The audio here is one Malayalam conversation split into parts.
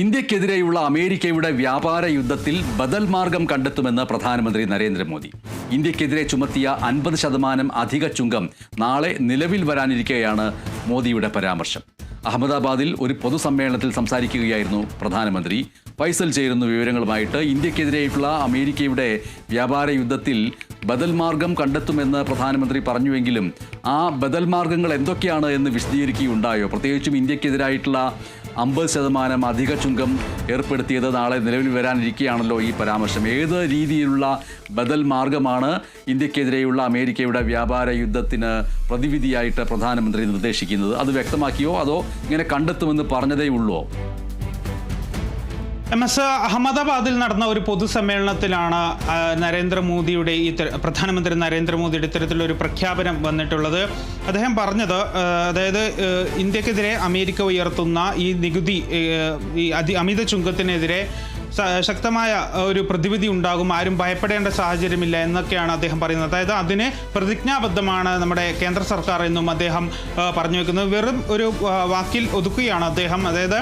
ഇന്ത്യക്കെതിരെയുള്ള അമേരിക്കയുടെ വ്യാപാര യുദ്ധത്തിൽ ബദൽ മാർഗം കണ്ടെത്തുമെന്ന് പ്രധാനമന്ത്രി നരേന്ദ്രമോദി. ഇന്ത്യക്കെതിരെ ചുമത്തിയ 50% അധിക ചുങ്കം നാളെ നിലവിൽ വരാനിരിക്കെയാണ് മോദിയുടെ പരാമർശം. അഹമ്മദാബാദിൽ ഒരു പൊതുസമ്മേളനത്തിൽ സംസാരിക്കുകയായിരുന്നു പ്രധാനമന്ത്രി. ഫൈസൽ ചേരുന്ന വിവരങ്ങളുമായിട്ട്. ഇന്ത്യക്കെതിരെയുള്ള അമേരിക്കയുടെ വ്യാപാര യുദ്ധത്തിൽ ബദൽ മാർഗം കണ്ടെത്തുമെന്ന് പ്രധാനമന്ത്രി പറഞ്ഞുവെങ്കിലും ആ ബദൽ മാർഗങ്ങൾ എന്തൊക്കെയാണ് എന്ന് വിശദീകരിക്കുകയുണ്ടായോ? പ്രത്യേകിച്ചും ഇന്ത്യക്കെതിരായിട്ടുള്ള 50% അധിക ചുങ്കം ഏർപ്പെടുത്തിയത് നാളെ നിലവിൽ വരാനിരിക്കുകയാണല്ലോ ഈ പരാമർശം. ഏത് രീതിയിലുള്ള ബദൽ മാർഗമാണ് ഇന്ത്യക്കെതിരെയുള്ള അമേരിക്കയുടെ വ്യാപാര യുദ്ധത്തിന് പ്രതിവിധിയായിട്ട് പ്രധാനമന്ത്രി നിർദ്ദേശിക്കുന്നത്? അത് വ്യക്തമാക്കിയോ അതോ ഇങ്ങനെ കണ്ടെത്തുമെന്ന് പറഞ്ഞതേ ഉള്ളൂ? അഹമ്മദാബാദിൽ നടന്ന ഒരു പൊതുസമ്മേളനത്തിലാണ് പ്രധാനമന്ത്രി നരേന്ദ്രമോദിയുടെ ഇത്തരത്തിലൊരു പ്രഖ്യാപനം വന്നിട്ടുള്ളത്. അദ്ദേഹം പറഞ്ഞത്, അതായത് ഇന്ത്യക്കെതിരെ അമേരിക്ക ഉയർത്തുന്ന ഈ നികുതി, ഈ അമിത ചുങ്കത്തിനെതിരെ ശക്തമായ ഒരു പ്രതിവിധി ഉണ്ടാകും, ആരും ഭയപ്പെടേണ്ട സാഹചര്യമില്ല എന്നൊക്കെയാണ് അദ്ദേഹം പറയുന്നത്. അതായത് അതിന് പ്രതിജ്ഞാബദ്ധമാണ് നമ്മുടെ കേന്ദ്ര സർക്കാർ എന്നും അദ്ദേഹം പറഞ്ഞു വെക്കുന്നത്. വെറും ഒരു വാക്കിൽ ഒതുക്കുകയാണ് അദ്ദേഹം. അതായത്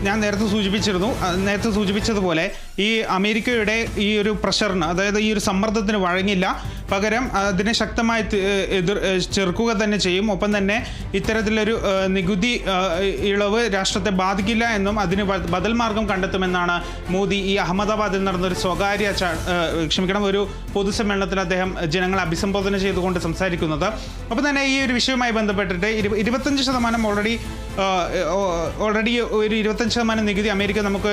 ഞാൻ നേരത്തെ സൂചിപ്പിച്ചതുപോലെ ഈ അമേരിക്കയുടെ ഈ ഒരു പ്രഷറിന്, അതായത് ഈ ഒരു സമ്മർദ്ദത്തിന് വഴങ്ങില്ല, പകരം അതിനെ ശക്തമായി ചെറുക്കുക തന്നെ ചെയ്യും. ഒപ്പം തന്നെ ഇത്തരത്തിലൊരു നികുതി ഇളവ് രാഷ്ട്രത്തെ ബാധിക്കില്ല എന്നും അതിന് ബദൽ മാർഗം കണ്ടെത്തുമെന്നാണ് മോദി ഈ അഹമ്മദാബാദിൽ നടന്ന ഒരു പൊതുസമ്മേളനത്തിൽ അദ്ദേഹം ജനങ്ങളെ അഭിസംബോധന ചെയ്തുകൊണ്ട് സംസാരിക്കുന്നത്. ഒപ്പം തന്നെ ഈ ഒരു വിഷയവുമായി ബന്ധപ്പെട്ടിട്ട് 25% ഓൾറെഡി ഒരു 25% നികുതി അമേരിക്ക നമുക്ക്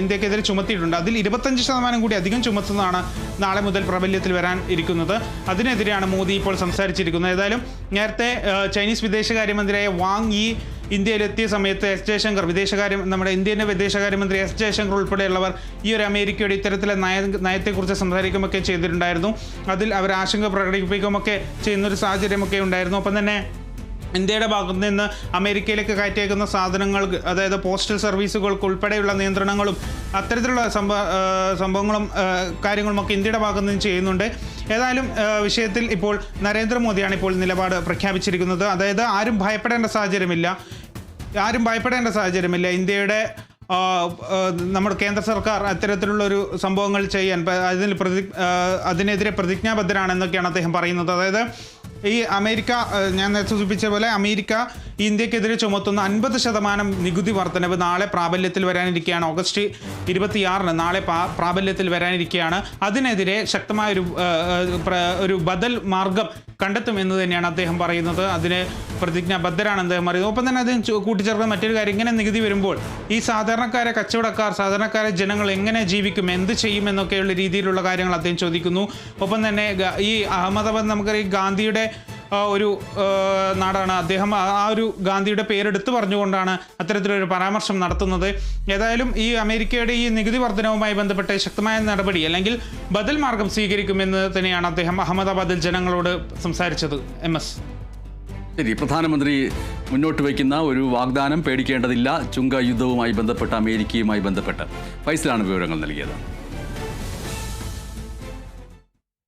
ഇന്ത്യക്കെതിരെ ചുമത്തിയിട്ടുണ്ട്. അതിൽ 25% കൂടി അധികം ചുമത്തുന്നതാണ് നാളെ മുതൽ പ്രാബല്യത്തിൽ വരാൻ ഇരിക്കുന്നത്. അതിനെതിരെയാണ് മോദി ഇപ്പോൾ സംസാരിച്ചിരിക്കുന്നത്. ഏതായാലും നേരത്തെ ചൈനീസ് വിദേശകാര്യമന്ത്രിയായ വാങ് യി ഇന്ത്യയിലെത്തിയ സമയത്ത് നമ്മുടെ ഇന്ത്യൻ വിദേശകാര്യമന്ത്രി എസ് ജയശങ്കർ ഉൾപ്പെടെയുള്ളവർ ഈ ഒരു അമേരിക്കയുടെ ഇത്തരത്തിലെ നയത്തെക്കുറിച്ച് സംസാരിക്കുകയൊക്കെ ചെയ്തിട്ടുണ്ടായിരുന്നു. അതിൽ അവർ ആശങ്ക പ്രകടിപ്പിക്കുകയൊക്കെ ചെയ്യുന്നൊരു സാഹചര്യമൊക്കെ ഉണ്ടായിരുന്നു. ഒപ്പം തന്നെ ഇന്ത്യയുടെ ഭാഗത്ത് നിന്ന് അമേരിക്കയിലേക്ക് കയറ്റിയേക്കുന്ന സാധനങ്ങൾ, അതായത് പോസ്റ്റൽ സർവീസുകൾക്ക് ഉൾപ്പെടെയുള്ള നിയന്ത്രണങ്ങളും അത്തരത്തിലുള്ള സംഭവങ്ങളും കാര്യങ്ങളുമൊക്കെ ഇന്ത്യയുടെ ഭാഗത്ത് നിന്ന് ചെയ്യുന്നുണ്ട്. ഏതായാലും വിഷയത്തിൽ ഇപ്പോൾ നരേന്ദ്രമോദിയാണ് ഇപ്പോൾ നിലപാട് പ്രഖ്യാപിച്ചിരിക്കുന്നത്. അതായത് ആരും ഭയപ്പെടേണ്ട സാഹചര്യമില്ല. ഇന്ത്യയുടെ നമ്മുടെ കേന്ദ്ര സർക്കാർ അത്തരത്തിലുള്ളൊരു സംഭവങ്ങൾ ചെയ്യാൻ അതിനെതിരെ പ്രതിജ്ഞാബദ്ധരാണെന്നൊക്കെയാണ് അദ്ദേഹം പറയുന്നത്. അതായത് ഈ അമേരിക്ക, ഞാൻ നേരത്തെ സൂചിപ്പിച്ച പോലെ അമേരിക്ക ഇന്ത്യക്കെതിരെ ചുമത്തുന്ന 50% നികുതി വർധനവ് നാളെ പ്രാബല്യത്തിൽ വരാനിരിക്കുകയാണ്. ഓഗസ്റ്റ് 26 നാളെ പ്രാബല്യത്തിൽ വരാനിരിക്കുകയാണ്. അതിനെതിരെ ശക്തമായ ഒരു ബദൽ മാർഗം കണ്ടെത്തുമെന്ന് തന്നെയാണ് അദ്ദേഹം പറയുന്നത്. അതിന് പ്രതിജ്ഞാബദ്ധരാണ് അദ്ദേഹം പറയുന്നത്. ഒപ്പം തന്നെ അദ്ദേഹം കൂട്ടിച്ചേർക്കുന്ന മറ്റൊരു കാര്യം, ഇങ്ങനെ നികുതി വരുമ്പോൾ ഈ സാധാരണക്കാരെ ജനങ്ങൾ എങ്ങനെ ജീവിക്കും, എന്ത് ചെയ്യും എന്നൊക്കെയുള്ള രീതിയിലുള്ള കാര്യങ്ങൾ അദ്ദേഹം ചോദിക്കുന്നു. ഒപ്പം തന്നെ ഈ അഹമ്മദാബാദ് നമുക്കറിയാം ഗാന്ധിയുടെ ഒരു നാടാണ്. അദ്ദേഹം ആ ഒരു ഗാന്ധിയുടെ പേരെടുത്ത് പറഞ്ഞുകൊണ്ടാണ് അത്തരത്തിലൊരു പരാമർശം നടത്തുന്നത്. ഏതായാലും ഈ അമേരിക്കയുടെ ഈ നികുതി വർധനവുമായി ബന്ധപ്പെട്ട് ശക്തമായ നടപടി അല്ലെങ്കിൽ ബദൽ മാർഗം സ്വീകരിക്കുമെന്ന് തന്നെയാണ് അദ്ദേഹം അഹമ്മദാബാദിൽ ജനങ്ങളോട് സംസാരിച്ചത്. ശരി, പ്രധാനമന്ത്രി മുന്നോട്ട് വയ്ക്കുന്ന ഒരു വാഗ്ദാനം പേടിക്കേണ്ടതില്ല. ചുങ്ക യുദ്ധവുമായി ബന്ധപ്പെട്ട് അമേരിക്കയുമായി ബന്ധപ്പെട്ട് ഫൈസലാണ് വിവരങ്ങൾ നൽകിയത്.